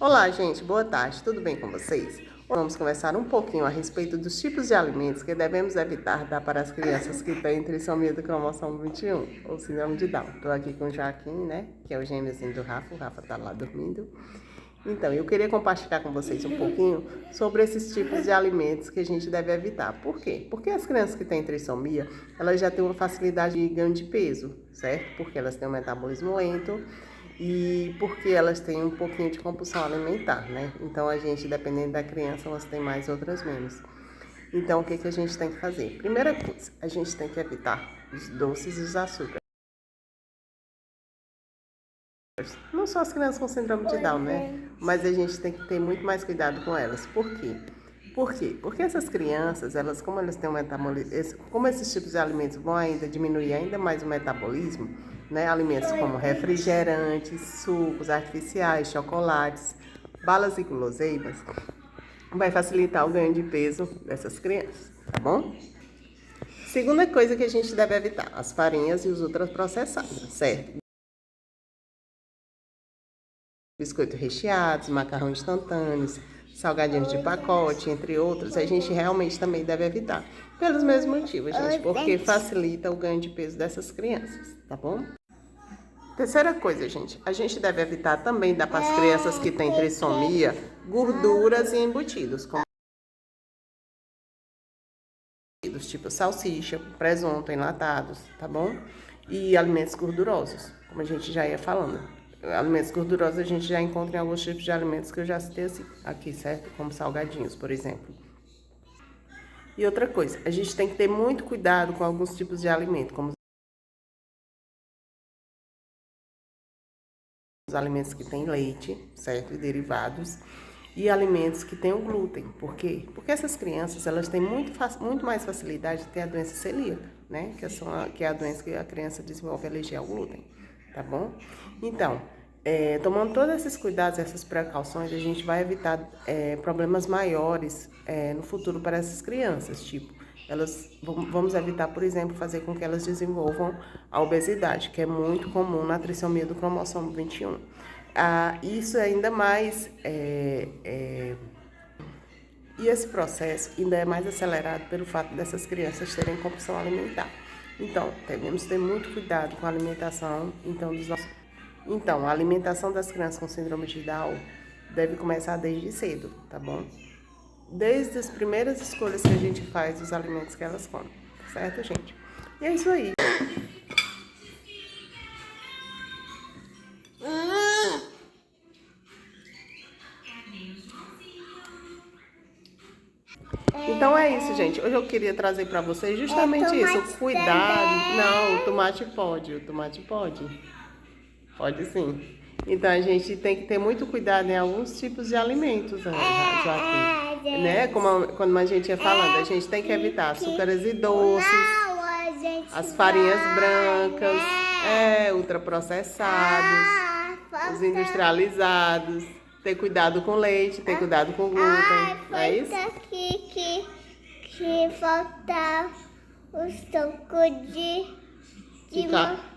Olá, gente, boa tarde, tudo bem com vocês? Vamos conversar um pouquinho a respeito dos tipos de alimentos que devemos evitar dar para as crianças que têm trissomia do cromossomo 21, ou síndrome de Down. Estou aqui com o Joaquim, né, que é o gêmeozinho do Rafa, o Rafa está lá dormindo. Então, eu queria compartilhar com vocês um pouquinho sobre esses tipos de alimentos que a gente deve evitar. Por quê? Porque as crianças que têm trissomia, elas já têm uma facilidade de ganho de peso, certo? Porque elas têm um metabolismo lento e porque elas têm um pouquinho de compulsão alimentar, né? Então, a gente, dependendo da criança, elas têm mais, outras menos. Então, o que a gente tem que fazer? Primeira coisa, a gente tem que evitar os doces e os açúcares. Não só as crianças com síndrome de Down, né? Mas a gente tem que ter muito mais cuidado com elas. Por quê? Porque essas crianças, como elas têm um metabolismo, como esses tipos de alimentos vão ainda diminuir ainda mais o metabolismo, né? Alimentos como refrigerantes, sucos artificiais, chocolates, balas e guloseimas, vai facilitar o ganho de peso dessas crianças, tá bom? Segunda coisa que a gente deve evitar, as farinhas e os ultraprocessados, certo? Biscoitos recheados, macarrão instantâneos, salgadinhos de pacote, entre outros, a gente realmente também deve evitar. Pelos mesmos motivos, gente, porque facilita o ganho de peso dessas crianças, tá bom? Terceira coisa, gente, a gente deve evitar também dar para as crianças que têm trissomia gorduras e embutidos, como tipo salsicha, presunto, enlatados, tá bom? E alimentos gordurosos, como a gente já ia falando. Alimentos gordurosos a gente já encontra em alguns tipos de alimentos que eu já citei aqui, certo? Como salgadinhos, por exemplo. E outra coisa, a gente tem que ter muito cuidado com alguns tipos de alimento, como os alimentos que têm leite, certo? E derivados. E alimentos que têm o glúten. Por quê? Porque essas crianças, elas têm muito mais facilidade de ter a doença celíaca, né? Que é a doença que a criança desenvolve alergia ao glúten, tá bom? Então, tomando todos esses cuidados, essas precauções, a gente vai evitar problemas maiores no futuro para essas crianças, tipo, vamos evitar, por exemplo, fazer com que elas desenvolvam a obesidade, que é muito comum na trissomia do cromossomo 21. Isso ainda mais, e esse processo ainda é mais acelerado pelo fato dessas crianças terem compulsão alimentar. Então, devemos ter muito cuidado com a alimentação. Então, a alimentação das crianças com síndrome de Down deve começar desde cedo, tá bom? Desde as primeiras escolhas que a gente faz dos alimentos que elas comem, certo, gente? E é isso aí. Então é isso, gente. Hoje eu queria trazer para vocês justamente isso, o cuidado. Não, o tomate pode. Pode sim. Então a gente tem que ter muito cuidado em alguns tipos de alimentos, Joaquim. Né? Como quando a gente ia falando, a gente tem que evitar açúcares e doces, as farinhas brancas, ultraprocessados, os industrializados. Ter cuidado com leite, ter cuidado com glúten, não é isso? Que falta o suco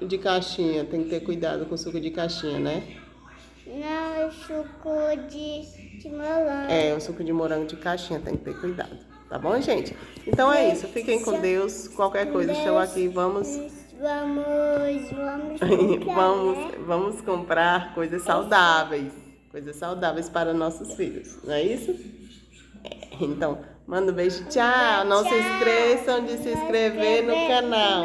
de caixinha, tem que ter cuidado com o suco de caixinha, né? Não, o suco de morango. O suco de morango de caixinha, tem que ter cuidado. Tá bom, gente? Então é isso, fiquem com Deus. Qualquer coisa, estou aqui, vamos vamos comprar coisas saudáveis. Coisas saudáveis para nossos filhos, não é isso? Então, manda um beijo, tchau. Não se esqueçam de se inscrever no canal.